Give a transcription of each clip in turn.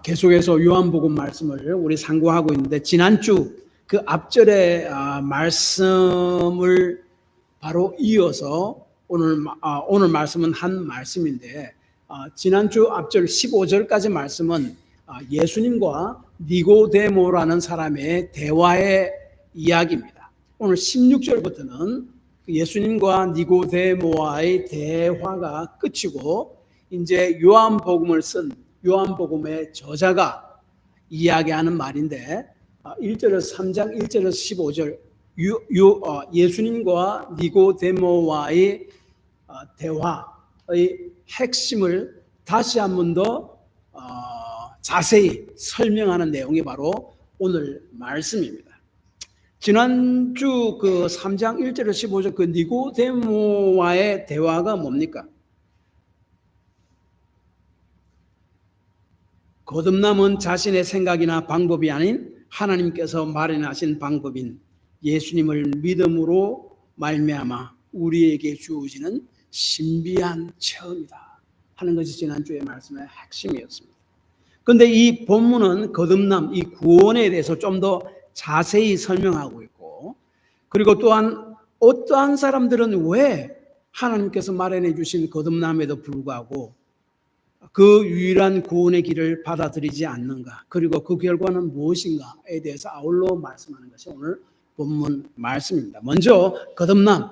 계속해서 요한복음 말씀을 우리 상고하고 있는데 지난주 그 앞절의 말씀을 바로 이어서 오늘 말씀은 한 말씀인데 지난주 앞절 15절까지 말씀은 예수님과 니고데모라는 사람의 대화의 이야기입니다. 오늘 16절부터는 예수님과 니고데모와의 대화가 끝이고 이제 요한복음을 쓴 요한복음의 저자가 이야기하는 말인데 1절에서 3장 1절에서 15절 예수님과 니고데모와의 대화의 핵심을 다시 한 번 더 자세히 설명하는 내용이 바로 오늘 말씀입니다. 지난주 그 3장 1절에서 15절 그 니고데모와의 대화가 뭡니까? 거듭남은 자신의 생각이나 방법이 아닌 하나님께서 마련하신 방법인 예수님을 믿음으로 말미암아 우리에게 주어지는 신비한 체험이다 하는 것이 지난주의 말씀의 핵심이었습니다. 그런데 이 본문은 거듭남, 이 구원에 대해서 좀 더 자세히 설명하고 있고, 그리고 또한 어떠한 사람들은 왜 하나님께서 마련해 주신 거듭남에도 불구하고 그 유일한 구원의 길을 받아들이지 않는가, 그리고 그 결과는 무엇인가에 대해서 아울러 말씀하는 것이 오늘 본문 말씀입니다. 먼저 거듭남,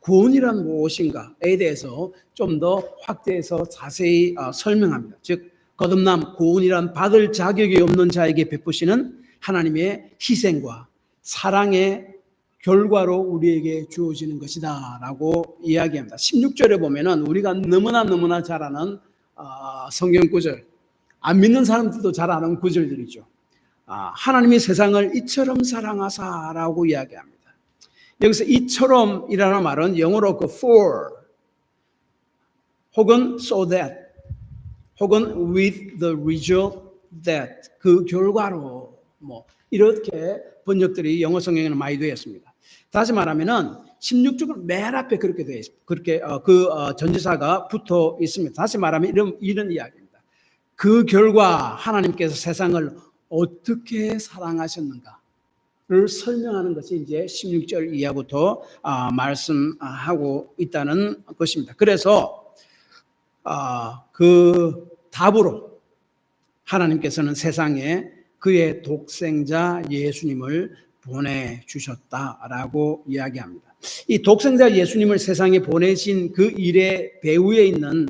구원이란 무엇인가에 대해서 좀 더 확대해서 자세히 설명합니다. 즉 거듭남, 구원이란 받을 자격이 없는 자에게 베푸시는 하나님의 희생과 사랑의 결과로 우리에게 주어지는 것이다 라고 이야기합니다. 16절에 보면은 우리가 너무나 잘 아는 성경 구절, 안 믿는 사람들도 잘 아는 구절들이죠. 하나님이 세상을 이처럼 사랑하사라고 이야기합니다. 여기서 이처럼이라는 말은 영어로 그 for 혹은 so that 혹은 with the result that, 그 결과로 이렇게 번역들이 영어 성경에는 많이 되어 있습니다. 다시 말하면은 16절 맨 앞에 그렇게 되어 있습니다. 그렇게 전지사가 붙어 있습니다. 다시 말하면 이런 이야기입니다. 그 결과 하나님께서 세상을 어떻게 사랑하셨는가를 설명하는 것이 이제 16절 이하부터 말씀하고 있다는 것입니다. 그래서 그 답으로 하나님께서는 세상에 그의 독생자 예수님을 보내주셨다라고 이야기합니다. 이 독생자 예수님을 세상에 보내신 그 일의 배후에 있는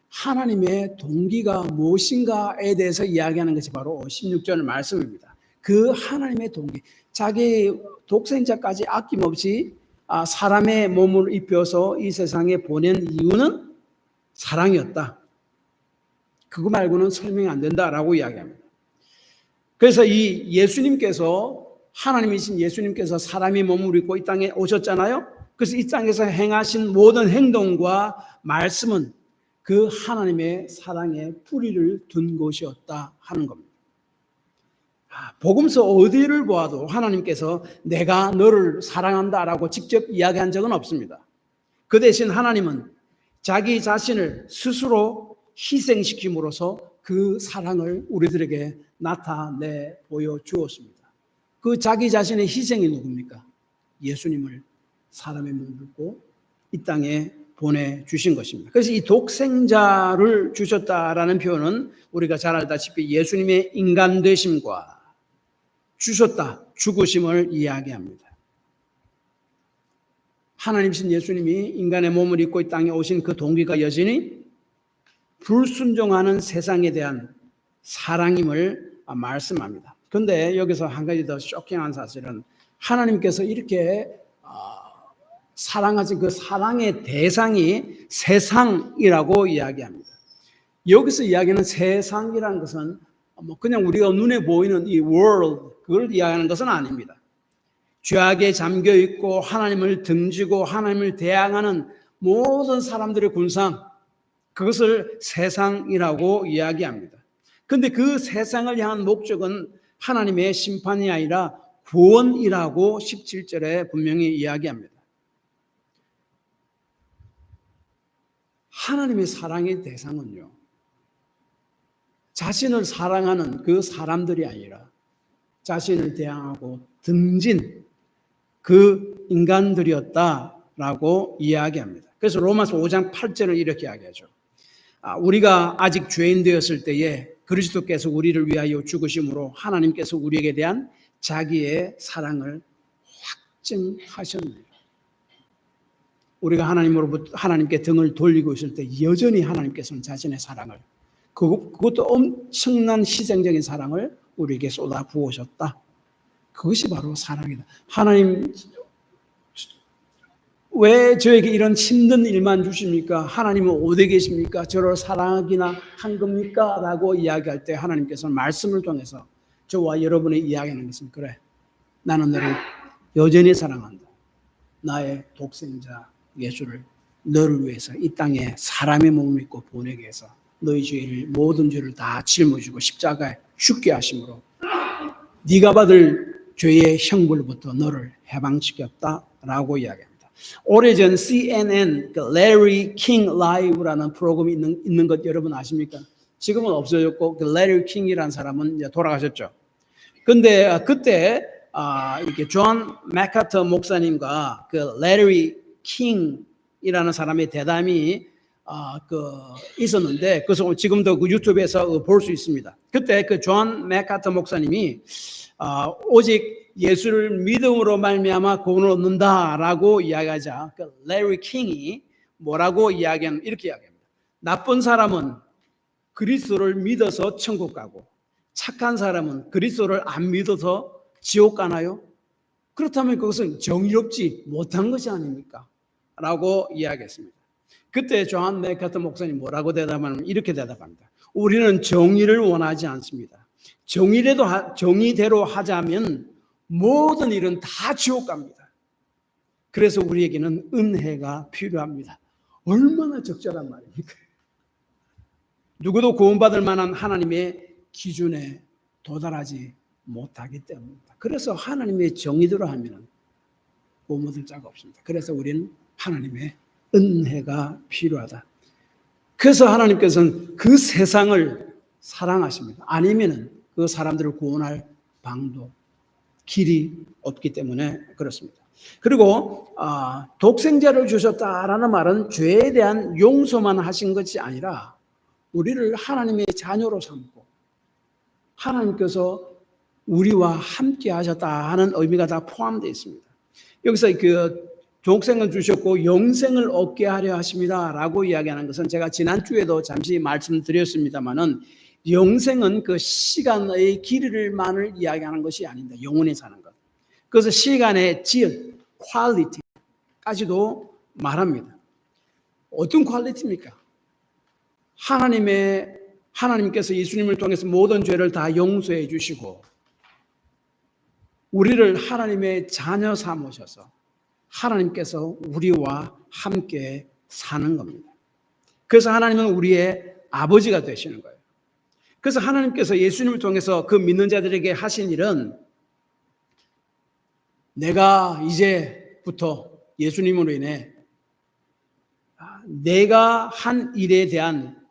하나님의 동기가 무엇인가에 대해서 이야기하는 것이 바로 16절 말씀입니다. 그 하나님의 동기, 자기 독생자까지 아낌없이 사람의 몸을 입혀서 이 세상에 보낸 이유는 사랑이었다. 그거 말고는 설명이 안 된다라고 이야기합니다. 그래서 이 예수님께서, 하나님이신 예수님께서 사람의 몸을 입고 이 땅에 오셨잖아요. 그래서 이 땅에서 행하신 모든 행동과 말씀은 그 하나님의 사랑의 뿌리를 둔 것이었다 하는 겁니다. 복음서 어디를 보아도 하나님께서 내가 너를 사랑한다라고 직접 이야기한 적은 없습니다. 그 대신 하나님은 자기 자신을 스스로 희생시킴으로써 그 사랑을 우리들에게 나타내 보여주었습니다. 그 자기 자신의 희생이 누굽니까? 예수님을 사람의 몸을 입고 이 땅에 보내주신 것입니다. 그래서 이 독생자를 주셨다라는 표현은 우리가 잘 알다시피 예수님의 인간 되심과 주셨다, 죽으심을 이야기합니다. 하나님이신 예수님이 인간의 몸을 입고 이 땅에 오신 그 동기가 여전히 불순종하는 세상에 대한 사랑임을 말씀합니다. 그런데 여기서 한 가지 더 쇼킹한 사실은 하나님께서 이렇게 사랑하신 그 사랑의 대상이 세상이라고 이야기합니다. 여기서 이야기하는 세상이라는 것은 그냥 우리가 눈에 보이는 이 world, 그걸 이야기하는 것은 아닙니다. 죄악에 잠겨 있고 하나님을 등지고 하나님을 대항하는 모든 사람들의 군상, 그것을 세상이라고 이야기합니다. 그런데 그 세상을 향한 목적은 하나님의 심판이 아니라 구원이라고 17절에 분명히 이야기합니다. 하나님의 사랑의 대상은요, 자신을 사랑하는 그 사람들이 아니라 자신을 대항하고 등진 그 인간들이었다라고 이야기합니다. 그래서 로마서 5장 8절을 이렇게 이야기하죠. 우리가 아직 죄인 되었을 때에 그리스도께서 우리를 위하여 죽으심으로 하나님께서 우리에게 대한 자기의 사랑을 확증하셨네요. 우리가 하나님께 등을 돌리고 있을 때 여전히 하나님께서는 자신의 사랑을, 그것도 엄청난 희생적인 사랑을 우리에게 쏟아 부으셨다. 그것이 바로 사랑이다. 하나님 왜 저에게 이런 힘든 일만 주십니까? 하나님은 어디 계십니까? 저를 사랑하기나 한 겁니까? 라고 이야기할 때 하나님께서는 말씀을 통해서 저와 여러분이 이야기하는 것은, 그래, 나는 너를 여전히 사랑한다. 나의 독생자 예수를 너를 위해서 이 땅에 사람의 몸을 입고 보내게 해서 너희 죄를, 모든 죄를 다 짊어지고 십자가에 죽게 하심으로 네가 받을 죄의 형벌부터 너를 해방시켰다라고 이야기합니다. 오래전 CNN Larry King Live라는 프로그램이 있는 것 여러분 아십니까? 지금은 없어졌고 그 Larry King이라는 사람은 이제 돌아가셨죠. 근데 그때 이렇게 존 맥카터 목사님과 그 Larry King이라는 사람의 대담이 있었는데, 그래서 지금도 그 유튜브에서 볼 수 있습니다. 그때 그 존 맥카터 목사님이 오직 예수를 믿음으로 말미암아 구원을 얻는다라고 이야기하자, 그 레리 킹이 뭐라고 이야기하면 이렇게 이야기합니다. 나쁜 사람은 그리스도를 믿어서 천국 가고 착한 사람은 그리스도를 안 믿어서 지옥 가나요? 그렇다면 그것은 정의롭지 못한 것이 아닙니까? 라고 이야기했습니다. 그때 존 맥카터 목사님 뭐라고 대답하냐면 이렇게 대답합니다. 우리는 정의를 원하지 않습니다. 정의대로 하자면 모든 일은 다 지옥 갑니다. 그래서 우리에게는 은혜가 필요합니다. 얼마나 적절한 말입니까? 누구도 구원받을 만한 하나님의 기준에 도달하지 못하기 때문입니다. 그래서 하나님의 정의대로 하면 구원 얻을 자가 없습니다. 그래서 우리는 하나님의 은혜가 필요하다. 그래서 하나님께서는 그 세상을 사랑하십니다. 아니면은 그 사람들을 구원할 방도 길이 없기 때문에 그렇습니다. 그리고 독생자를 주셨다라는 말은 죄에 대한 용서만 하신 것이 아니라 우리를 하나님의 자녀로 삼고 하나님께서 우리와 함께 하셨다 하는 의미가 다 포함되어 있습니다. 여기서 그 독생을 주셨고 영생을 얻게 하려 하십니다 라고 이야기하는 것은 제가 지난주에도 잠시 말씀드렸습니다마는 영생은 그 시간의 길이만을 이야기하는 것이 아닙니다. 영원히 사는 것. 그래서 시간의 질, 퀄리티까지도 말합니다. 어떤 퀄리티입니까? 하나님께서 예수님을 통해서 모든 죄를 다 용서해 주시고 우리를 하나님의 자녀 삼으셔서 하나님께서 우리와 함께 사는 겁니다. 그래서 하나님은 우리의 아버지가 되시는 거예요. 그래서 하나님께서 예수님을 통해서 그 믿는 자들에게 하신 일은 내가 이제부터 예수님으로 인해 내가 한 일에 대한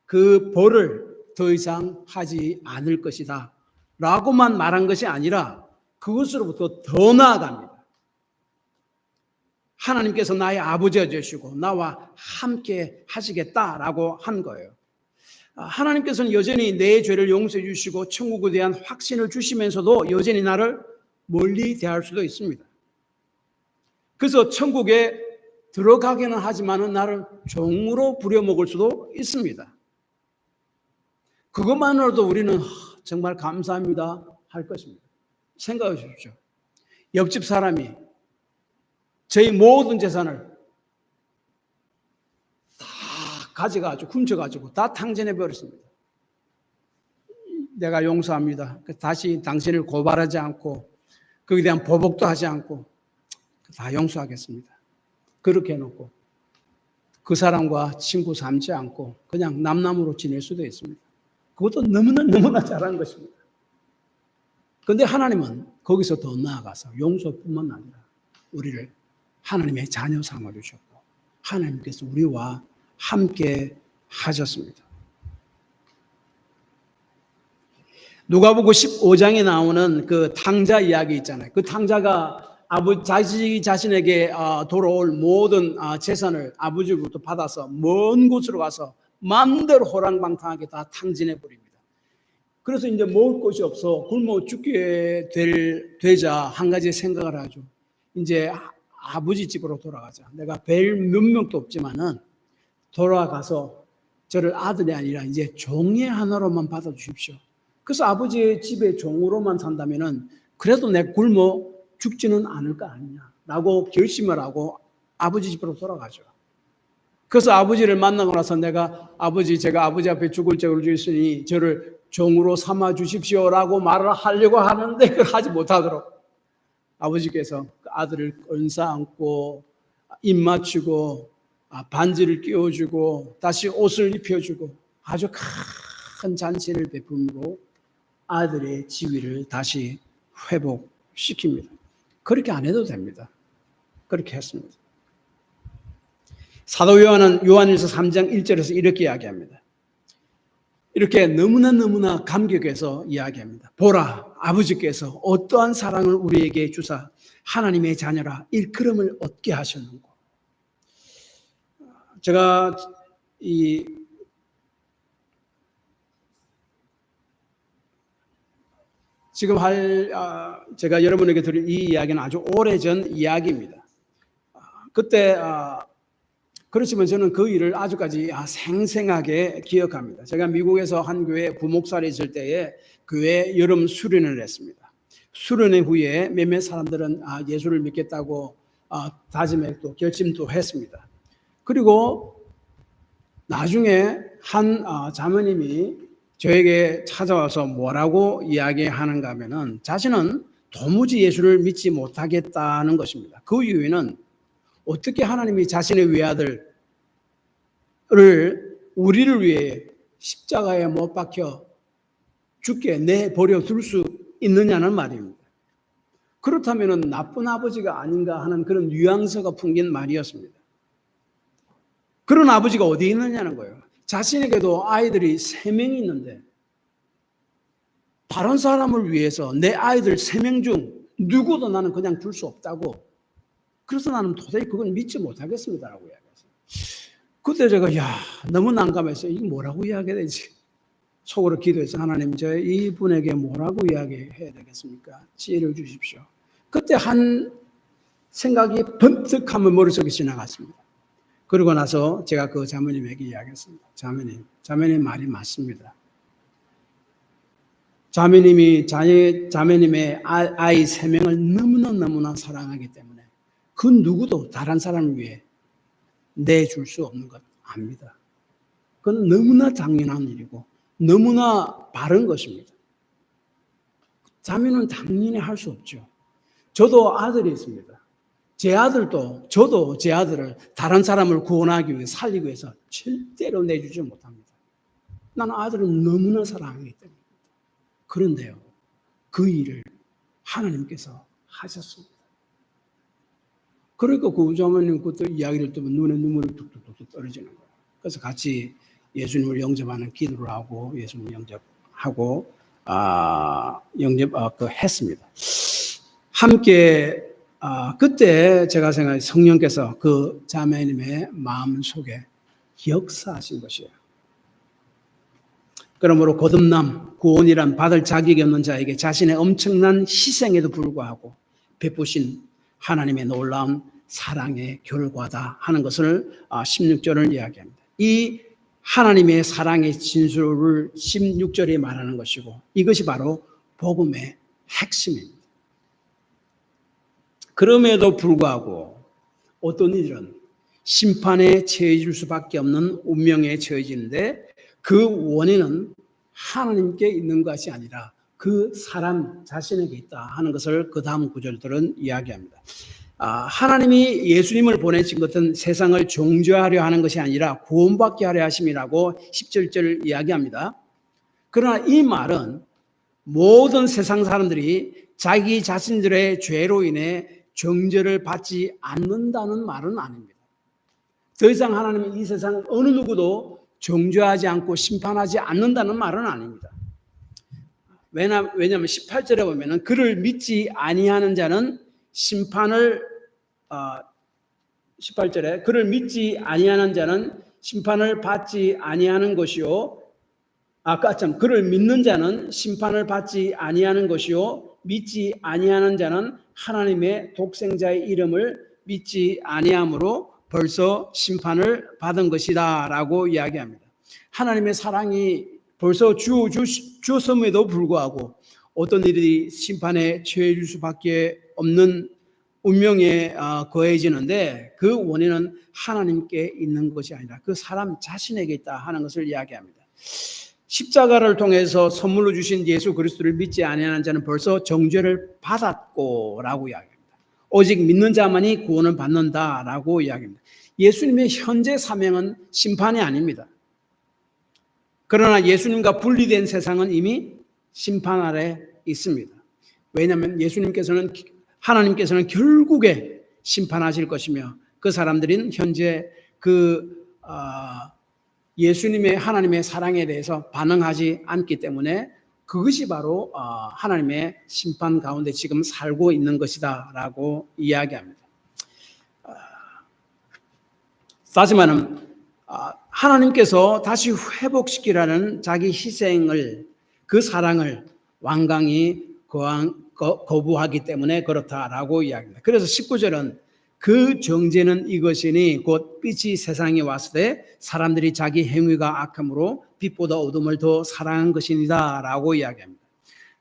그 벌을 더 이상 하지 않을 것이다 라고만 말한 것이 아니라 그것으로부터 더 나아갑니다. 하나님께서 나의 아버지가 되시고 나와 함께 하시겠다라고 한 거예요. 하나님께서는 여전히 내 죄를 용서해 주시고 천국에 대한 확신을 주시면서도 여전히 나를 멀리 대할 수도 있습니다. 그래서 천국에 들어가기는 하지만 나를 종으로 부려먹을 수도 있습니다. 그것만으로도 우리는 정말 감사합니다 할 것입니다. 생각해 주십시오. 옆집 사람이 저희 모든 재산을 다 가져가지고 훔쳐가지고 다 탕진해 버렸습니다. 내가 용서합니다. 다시 당신을 고발하지 않고 거기에 대한 보복도 하지 않고 다 용서하겠습니다. 그렇게 해놓고 그 사람과 친구 삼지 않고 그냥 남남으로 지낼 수도 있습니다. 그것도 너무나 잘한 것입니다. 그런데 하나님은 거기서 더 나아가서 용서뿐만 아니라 우리를 하나님의 자녀 삼아주셨고 하나님께서 우리와 함께 하셨습니다. 누가복음 15장에 나오는 그 탕자 이야기 있잖아요. 그 탕자가 자기 자신에게 돌아올 모든 재산을 아버지로부터 받아서 먼 곳으로 가서 마음대로 호랑방탕하게 다 탕진해 버립니다. 그래서 이제 먹을 것이 없어 굶어 죽게 되자 한 가지 생각을 하죠. 이제 아버지 집으로 돌아가자. 내가 뵐 몇 명도 없지만은 돌아가서 저를 아들이 아니라 이제 종의 하나로만 받아주십시오. 그래서 아버지의 집에 종으로만 산다면은 그래도 내 굶어 죽지는 않을 거 아니냐라고 결심을 하고 아버지 집으로 돌아가죠. 그래서 아버지를 만나고 나서 제가 아버지 앞에 죽을 죄를 지었으니 저를 종으로 삼아 주십시오라고 말을 하려고 하는데 그걸 하지 못하도록 아버지께서 그 아들을 끌어안고 입 맞추고 반지를 끼워주고 다시 옷을 입혀주고 아주 큰 잔치를 베품으로 아들의 지위를 다시 회복시킵니다. 그렇게 안 해도 됩니다. 그렇게 했습니다. 사도 요한은 요한일서 3장 1절에서 이렇게 이야기합니다. 이렇게 너무나 감격해서 이야기합니다. 보라, 아버지께서 어떠한 사랑을 우리에게 주사 하나님의 자녀라 일컬음을 얻게 하셨는고. 제가 지금 제가 여러분에게 드릴 이 이야기는 아주 오래전 이야기입니다. 그때 그렇지만 저는 그 일을 아주까지 생생하게 기억합니다. 제가 미국에서 한 교회 부목사로 있을 때에 교회 여름 수련을 했습니다. 수련회 후에 몇몇 사람들은 예수를 믿겠다고 다짐했고 결심도 했습니다. 그리고 나중에 한 자매님이 저에게 찾아와서 뭐라고 이야기하는가 하면은 자신은 도무지 예수를 믿지 못하겠다는 것입니다. 그 이유는 어떻게 하나님이 자신의 외아들을 우리를 위해 십자가에 못 박혀 죽게 내버려 둘 수 있느냐는 말입니다. 그렇다면 나쁜 아버지가 아닌가 하는 그런 뉘앙스가 풍긴 말이었습니다. 그런 아버지가 어디 있느냐는 거예요. 자신에게도 아이들이 3명이 있는데 다른 사람을 위해서 내 아이들 3명 중 누구도 나는 그냥 줄 수 없다고. 그래서 나는 도저히 그건 믿지 못하겠습니다라고 이야기했어요. 그때 제가 너무 난감해서 이게 뭐라고 이야기해야 되지? 속으로 기도해서 하나님 저 이분에게 뭐라고 이야기해야 되겠습니까? 지혜를 주십시오. 그때 한 생각이 번뜩하면 머릿속에 지나갔습니다. 그러고 나서 제가 그 자매님에게 이야기했습니다. 자매님 말이 맞습니다. 자매님의 아이 3명을 너무나 사랑하기 때문에 그 누구도 다른 사람을 위해 내줄 수 없는 것 압니다. 그건 너무나 당연한 일이고 너무나 바른 것입니다. 자매는 당연히 할 수 없죠. 저도 아들이 있습니다. 저도 제 아들을 다른 사람을 구원하기 위해 살리기 위해서 절대로 내주지 못합니다. 나는 아들을 너무나 사랑하기 때문입니다. 그런데요, 그 일을 하나님께서 하셨습니다. 그러니까 그 자매님 그때 이야기를 듣면 눈에 눈물이 뚝뚝뚝 떨어지는 거예요. 그래서 같이 예수님을 영접하는 기도를 하고 예수님을 영접하고 했습니다. 함께 그때 제가 생각해 성령께서 그 자매님의 마음 속에 역사하신 것이에요. 그러므로 거듭남, 구원이란 받을 자격이 없는 자에게 자신의 엄청난 희생에도 불구하고 베푸신 하나님의 놀라운 사랑의 결과다 하는 것을 16절을 이야기합니다. 이 하나님의 사랑의 진술을 16절에 말하는 것이고 이것이 바로 복음의 핵심입니다. 그럼에도 불구하고 어떤 이들은 심판에 처해질 수밖에 없는 운명에 처해지는데 그 원인은 하나님께 있는 것이 아니라 그 사람 자신에게 있다 하는 것을 그 다음 구절들은 이야기합니다. 하나님이 예수님을 보내신 것은 세상을 정죄하려 하는 것이 아니라 구원받게 하려 하심이라고 17절 이야기합니다. 그러나 이 말은 모든 세상 사람들이 자기 자신들의 죄로 인해 정죄를 받지 않는다는 말은 아닙니다. 더 이상 하나님은 이 세상 어느 누구도 정죄하지 않고 심판하지 않는다는 말은 아닙니다. 왜냐하면 18절에 보면은 그를 믿지 아니하는 자는 심판을 18절에 그를 믿지 아니하는 자는 심판을 받지 아니하는 것이요. 그를 믿는 자는 심판을 받지 아니하는 것이요. 믿지 아니하는 자는 하나님의 독생자의 이름을 믿지 아니함으로 벌써 심판을 받은 것이다 라고 이야기합니다. 하나님의 사랑이 벌써 주었음에도 불구하고 어떤 일이 심판에 처해질 수밖에 없는 운명에 거해지는데 그 원인은 하나님께 있는 것이 아니라 그 사람 자신에게 있다 하는 것을 이야기합니다. 십자가를 통해서 선물로 주신 예수 그리스도를 믿지 아니하는 자는 벌써 정죄를 받았고 라고 이야기합니다. 오직 믿는 자만이 구원을 받는다라고 이야기합니다. 예수님의 현재 사명은 심판이 아닙니다. 그러나 예수님과 분리된 세상은 이미 심판 아래 있습니다. 왜냐하면 하나님께서는 결국에 심판하실 것이며 그 사람들은 현재 예수님의 하나님의 사랑에 대해서 반응하지 않기 때문에 그것이 바로 하나님의 심판 가운데 지금 살고 있는 것이다 라고 이야기합니다. 다시 말하면 하나님께서 다시 회복시키라는 자기 희생을 그 사랑을 완강히 거부하기 때문에 그렇다라고 이야기합니다. 그래서 19절은 그 정죄는 이것이니 곧 빛이 세상에 왔을 때 사람들이 자기 행위가 악함으로 빛보다 어둠을 더 사랑한 것이니다 라고 이야기합니다.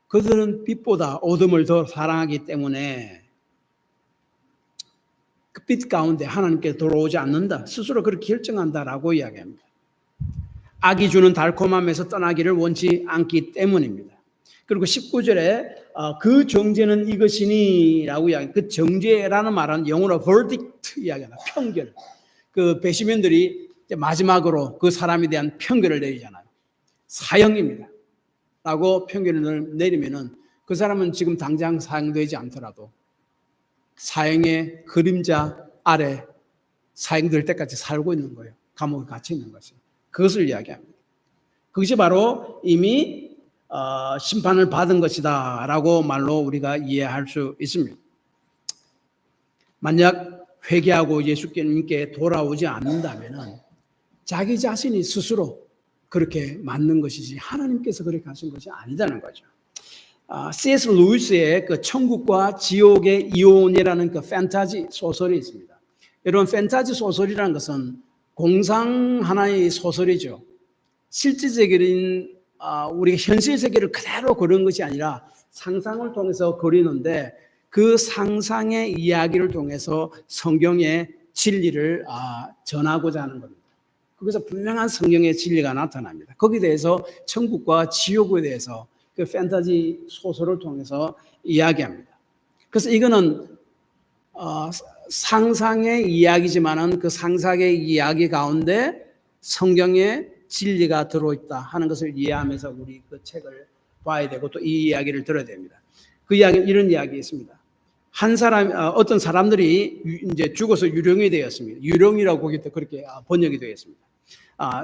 그들은 빛보다 어둠을 더 사랑하기 때문에 그 빛 가운데 하나님께 돌아오지 않는다. 스스로 그렇게 결정한다라고 이야기합니다. 악이 주는 달콤함에서 떠나기를 원치 않기 때문입니다. 그리고 19절에 그 정죄는 이것이니 라고 이야기합니다. 그 정죄라는 말은 영어로 verdict 이야기합니다. 평결. 그 배심원들이 마지막으로 그 사람에 대한 평결을 내리잖아요. 사형입니다. 라고 평결을 내리면은 그 사람은 지금 당장 사형되지 않더라도 사형의 그림자 아래 사형될 때까지 살고 있는 거예요. 감옥에 갇혀 있는 것이. 그것을 이야기합니다. 그것이 바로 이미 심판을 받은 것이다 라고 말로 우리가 이해할 수 있습니다. 만약 회개하고 예수님께 돌아오지 않는다면 자기 자신이 스스로 그렇게 맞는 것이지 하나님께서 그렇게 하신 것이 아니다는 거죠. C.S. 루이스의 그 천국과 지옥의 이혼이라는 그 판타지 소설이 있습니다. 여러분, 판타지 소설이라는 것은 공상 하나의 소설이죠. 실질적인 우리가 현실 세계를 그대로 그린 것이 아니라 상상을 통해서 그리는데 그 상상의 이야기를 통해서 성경의 진리를 전하고자 하는 겁니다. 거기서 분명한 성경의 진리가 나타납니다. 거기에 대해서 천국과 지옥에 대해서 그 판타지 소설을 통해서 이야기합니다. 그래서 이거는 상상의 이야기지만은 그 상상의 이야기 가운데 성경의 진리가 들어있다 하는 것을 이해하면서 우리 그 책을 봐야 되고 또 이 이야기를 들어야 됩니다. 그 이야기 이런 이야기 있습니다. 어떤 사람들이 이제 죽어서 유령이 되었습니다. 유령이라고 거기도 그렇게 번역이 되었습니다.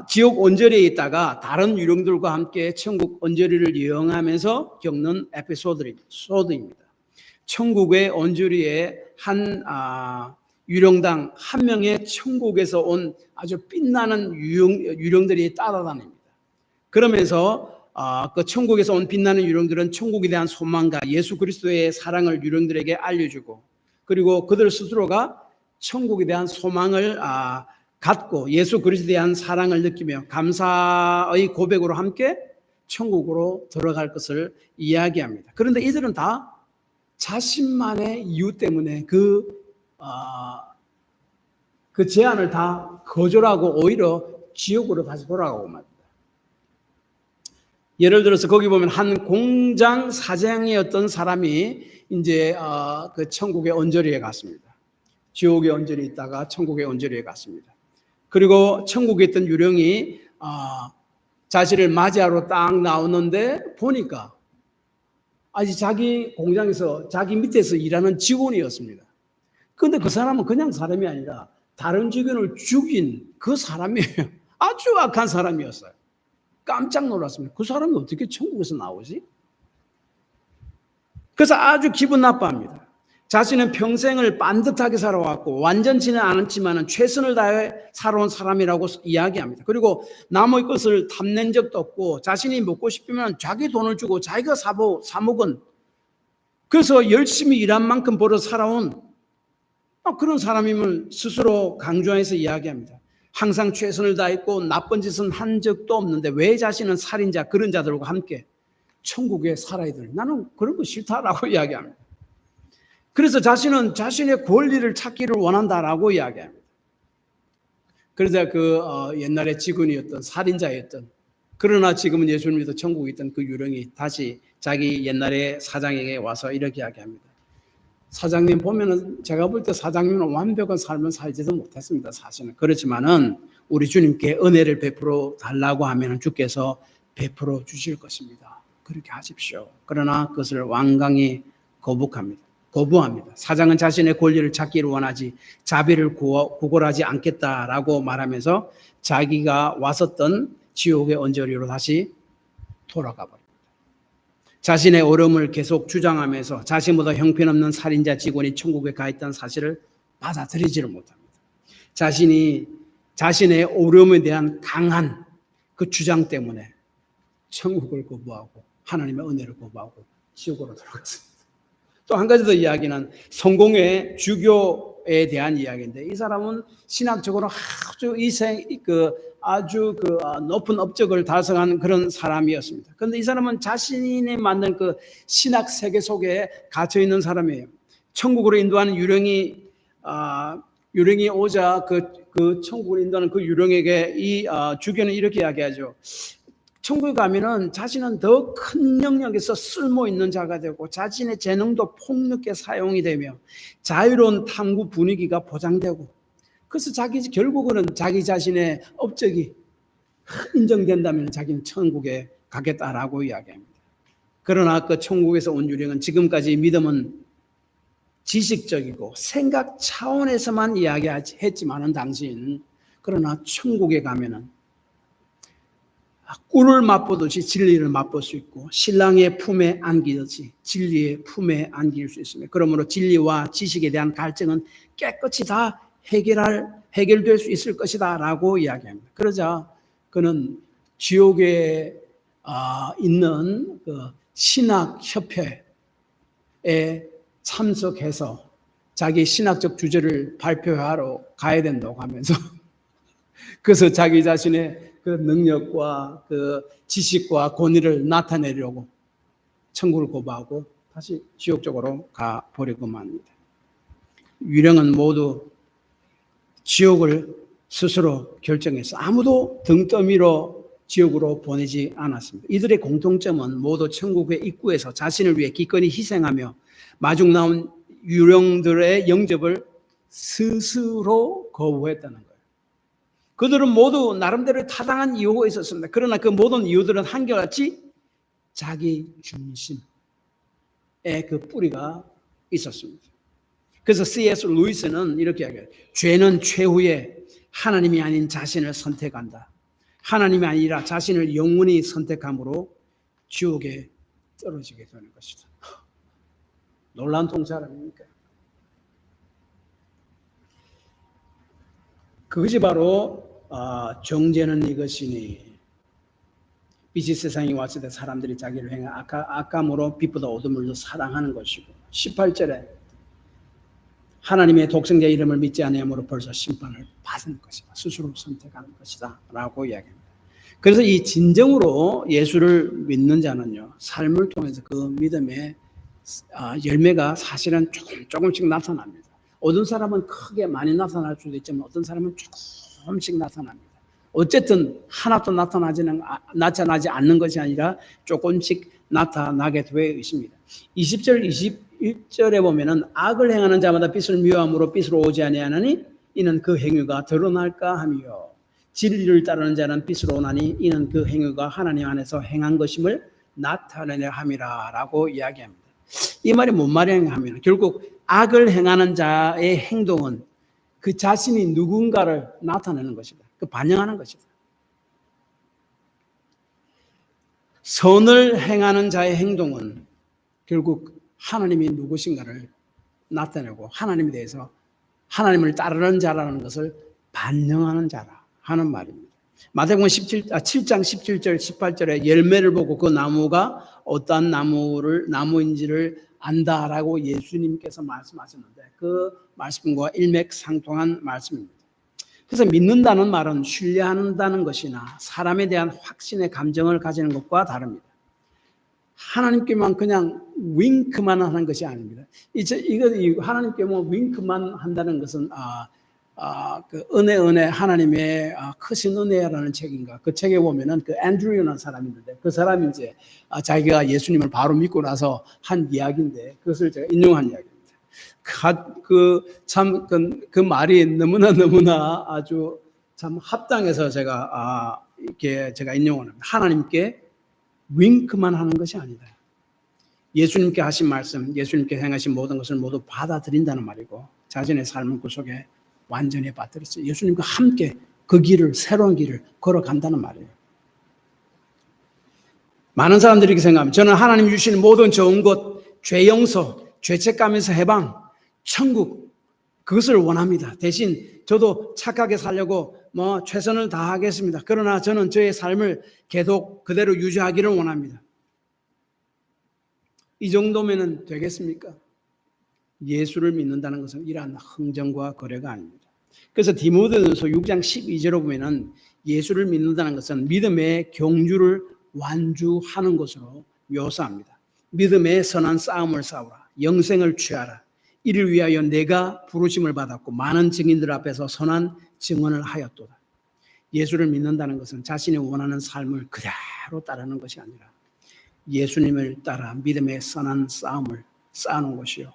지옥 언저리에 있다가 다른 유령들과 함께 천국 언저리를 여행하면서 겪는 에피소드입니다. 천국의 언저리에 한 유령당 한 명의 천국에서 온 아주 빛나는 유령들이 따라다닙니다. 그러면서 그 천국에서 온 빛나는 유령들은 천국에 대한 소망과 예수 그리스도의 사랑을 유령들에게 알려주고 그리고 그들 스스로가 천국에 대한 소망을 갖고 예수 그리스도에 대한 사랑을 느끼며 감사의 고백으로 함께 천국으로 들어갈 것을 이야기합니다. 그런데 이들은 다 자신만의 이유 때문에 그 제안을 다 거절하고 오히려 지옥으로 다시 돌아가고 말입니다. 예를 들어서 거기 보면 한 공장 사장이었던 사람이 이제 그 천국의 언저리에 갔습니다. 지옥의 언저리에 있다가 천국의 언저리에 갔습니다. 그리고 천국에 있던 유령이 자신을 맞이하러 딱 나오는데 보니까 아직 자기 공장에서 자기 밑에서 일하는 직원이었습니다. 그런데 그 사람은 그냥 사람이 아니라 다른 직원을 죽인 그 사람이에요. 아주 악한 사람이었어요. 깜짝 놀랐습니다. 그 사람이 어떻게 천국에서 나오지? 그래서 아주 기분 나빠합니다. 자신은 평생을 반듯하게 살아왔고 완전치는 않았지만 최선을 다해 살아온 사람이라고 이야기합니다. 그리고 남의 것을 탐낸 적도 없고 자신이 먹고 싶으면 자기 돈을 주고 자기가 사 먹은, 그래서 열심히 일한 만큼 벌어 살아온 그런 사람임을 스스로 강조해서 이야기합니다. 항상 최선을 다했고 나쁜 짓은 한 적도 없는데 왜 자신은 살인자 그런 자들과 함께 천국에 살아야 되나? 나는 그런 거 싫다라고 이야기합니다. 그래서 자신은 자신의 권리를 찾기를 원한다라고 이야기합니다. 그러자 옛날에 직원이었던 살인자였던, 그러나 지금은 예수를 믿어 천국에 있던 그 유령이 다시 자기 옛날에 사장에게 와서 이렇게 이야기합니다. 사장님 보면은, 제가 볼 때 사장님은 완벽한 삶을 살지도 못했습니다. 사실은. 그렇지만은 우리 주님께 은혜를 베풀어 달라고 하면 주께서 베풀어 주실 것입니다. 그렇게 하십시오. 그러나 그것을 완강히 거부합니다. 사장은 자신의 권리를 찾기를 원하지 자비를 구걸하지 않겠다라고 말하면서 자기가 왔었던 지옥의 언저리로 다시 돌아가 버립니다. 자신의 옳음을 계속 주장하면서 자신보다 형편없는 살인자 직원이 천국에 가 있다는 사실을 받아들이지를 못합니다. 자신의 옳음에 대한 강한 그 주장 때문에 천국을 거부하고 하나님의 은혜를 거부하고 지옥으로 들어갔습니다. 또 한 가지 더 이야기는 성공의 주교에 대한 이야기인데, 이 사람은 신학적으로 아주 높은 업적을 달성한 그런 사람이었습니다. 그런데 이 사람은 자신이 만든 그 신학 세계 속에 갇혀 있는 사람이에요. 천국으로 인도하는 유령이 오자 그 천국으로 인도하는 그 유령에게 이 주교는 이렇게 이야기하죠. 천국에 가면은 자신은 더 큰 영역에서 쓸모 있는 자가 되고 자신의 재능도 폭넓게 사용이 되며 자유로운 탐구 분위기가 보장되고, 그래서 결국은 자기 자신의 업적이 인정된다면 자기는 천국에 가겠다라고 이야기합니다. 그러나 그 천국에서 온 유령은 지금까지 믿음은 지식적이고 생각 차원에서만 이야기했지만은 당신, 그러나 천국에 가면은 꿀을 맛보듯이 진리를 맛볼 수 있고 신랑의 품에 안기듯이 진리의 품에 안길 수 있습니다. 그러므로 진리와 지식에 대한 갈증은 깨끗이 다 해결될 수 있을 것이다 라고 이야기합니다. 그러자 그는 지옥에 있는 그 신학협회에 참석해서 자기 신학적 주제를 발표하러 가야 된다고 하면서 그래서 자기 자신의 그 능력과 그 지식과 권위를 나타내려고 천국을 거부하고 다시 지옥 쪽으로 가버리고만 합니다. 유령은 모두 지옥을 스스로 결정해서 아무도 등 떠밀어 지옥으로 보내지 않았습니다. 이들의 공통점은 모두 천국의 입구에서 자신을 위해 기꺼이 희생하며 마중 나온 유령들의 영접을 스스로 거부했다는 거예요. 그들은 모두 나름대로 타당한 이유가 있었습니다. 그러나 그 모든 이유들은 한결같이 자기 중심의 그 뿌리가 있었습니다. 그래서 C.S. 루이스는 이렇게 이야기해요. 죄는 최후에 하나님이 아닌 자신을 선택한다. 하나님이 아니라 자신을 영원히 선택함으로 지옥에 떨어지게 되는 것이다. 놀라운 통찰 아닙니까? 그것이 바로 정죄는 이것이니 빛이 세상에 왔을 때 사람들이 자기를 행한 악감으로 빛보다 어둠을 더 사랑하는 것이고, 18절에 하나님의 독생자 이름을 믿지 않으므로 벌써 심판을 받은 것이다. 스스로 선택하는 것이다 라고 이야기합니다. 그래서 이 진정으로 예수를 믿는 자는요, 삶을 통해서 그 믿음의 열매가 사실은 조금씩 나타납니다. 어떤 사람은 크게 많이 나타날 수도 있지만 어떤 사람은 조금씩 나타납니다. 어쨌든 하나도 나타나지 않는 것이 아니라 조금씩 나타나게 되어 있습니다. 20절, 21절에 보면은 악을 행하는 자마다 빛을 미워함으로 빛으로 오지 아니하나니 이는 그 행위가 드러날까 하며, 진리를 따르는 자는 빛으로 오나니 이는 그 행위가 하나님 안에서 행한 것임을 나타내려 함이라 라고 이야기합니다. 이 말이 뭔 말이냐 하면 결국 악을 행하는 자의 행동은 그 자신이 누군가를 나타내는 것이다. 그 반영하는 것이다. 선을 행하는 자의 행동은 결국 하나님이 누구신가를 나타내고 하나님에 대해서 하나님을 따르는 자라는 것을 반영하는 자라 하는 말입니다. 마태복음 7장 17절 18절에 열매를 보고 그 나무가 어떠한 나무인지를 안다라고 예수님께서 말씀하셨는데 그 말씀과 일맥상통한 말씀입니다. 그래서 믿는다는 말은 신뢰한다는 것이나 사람에 대한 확신의 감정을 가지는 것과 다릅니다. 하나님께만 그냥 윙크만 하는 것이 아닙니다. 이거 하나님께만 윙크만 한다는 것은 그 은혜 하나님의 크신 은혜라는 책인가 그 책에 보면은 그 앤드류라는 사람이 있는데 그 사람이 이제 자기가 예수님을 바로 믿고 나서 한 이야기인데 그것을 제가 인용한 이야기입니다. 그 말이 너무나 아주 참 합당해서 제가 이렇게 제가 인용을 합니다. 하나님께 윙크만 하는 것이 아니다. 예수님께 하신 말씀, 예수님께 행하신 모든 것을 모두 받아들인다는 말이고 자신의 삶을 그 속에 완전히 받들었어요. 예수님과 함께 그 길을 새로운 길을 걸어간다는 말이에요. 많은 사람들이 이렇게 생각합니다. 저는 하나님 주시는 모든 좋은 것, 죄 용서, 죄책감에서 해방, 천국 그것을 원합니다. 대신 저도 착하게 살려고 최선을 다하겠습니다. 그러나 저는 저의 삶을 계속 그대로 유지하기를 원합니다. 이 정도면 되겠습니까? 예수를 믿는다는 것은 이러한 흥정과 거래가 아닙니다. 그래서 디모데전서 6장 12절에 보면은 예수를 믿는다는 것은 믿음의 경주를 완주하는 것으로 묘사합니다. 믿음의 선한 싸움을 싸우라. 영생을 취하라. 이를 위하여 내가 부르심을 받았고 많은 증인들 앞에서 선한 증언을 하였도다. 예수를 믿는다는 것은 자신이 원하는 삶을 그대로 따르는 것이 아니라 예수님을 따라 믿음의 선한 싸움을 싸우는 것이요.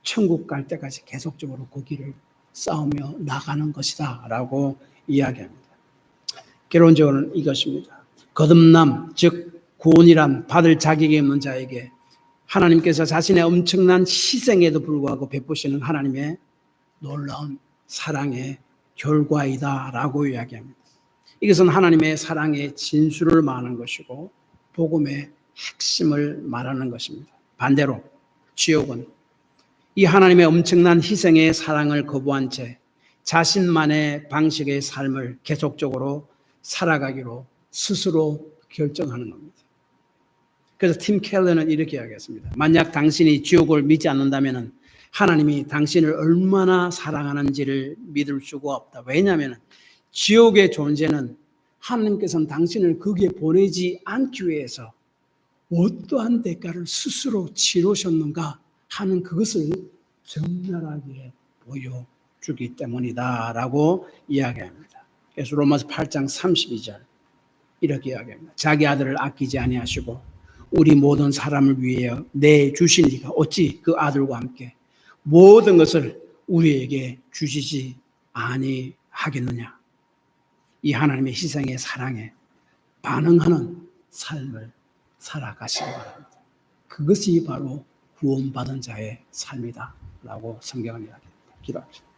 천국 갈 때까지 계속적으로 그 길을 싸우며 나가는 것이다 라고 이야기합니다. 결론적으로는 이것입니다. 거듭남, 즉 구원이란 받을 자격이 없는 자에게 하나님께서 자신의 엄청난 희생에도 불구하고 베푸시는 하나님의 놀라운 사랑의 결과이다 라고 이야기합니다. 이것은 하나님의 사랑의 진수를 말하는 것이고 복음의 핵심을 말하는 것입니다. 반대로 지옥은 이 하나님의 엄청난 희생의 사랑을 거부한 채 자신만의 방식의 삶을 계속적으로 살아가기로 스스로 결정하는 겁니다. 그래서 팀 켈러는 이렇게 이야기했습니다. 만약 당신이 지옥을 믿지 않는다면 하나님이 당신을 얼마나 사랑하는지를 믿을 수가 없다. 왜냐하면 지옥의 존재는 하나님께서는 당신을 거기에 보내지 않기 위해서 어떠한 대가를 스스로 치르셨는가 하는 그것을 적나라하게 보여주기 때문이다 라고 이야기합니다. 그래서 로마서 8장 32절 이렇게 이야기합니다. 자기 아들을 아끼지 아니하시고 우리 모든 사람을 위하여 내주신 이가 어찌 그 아들과 함께 모든 것을 우리에게 주시지 아니하겠느냐. 이 하나님의 희생의 사랑에 반응하는 삶을 살아가시기 바랍니다. 그것이 바로 구원받은 자의 삶이다 라고 성경은 이야기합니다. 기도합시다.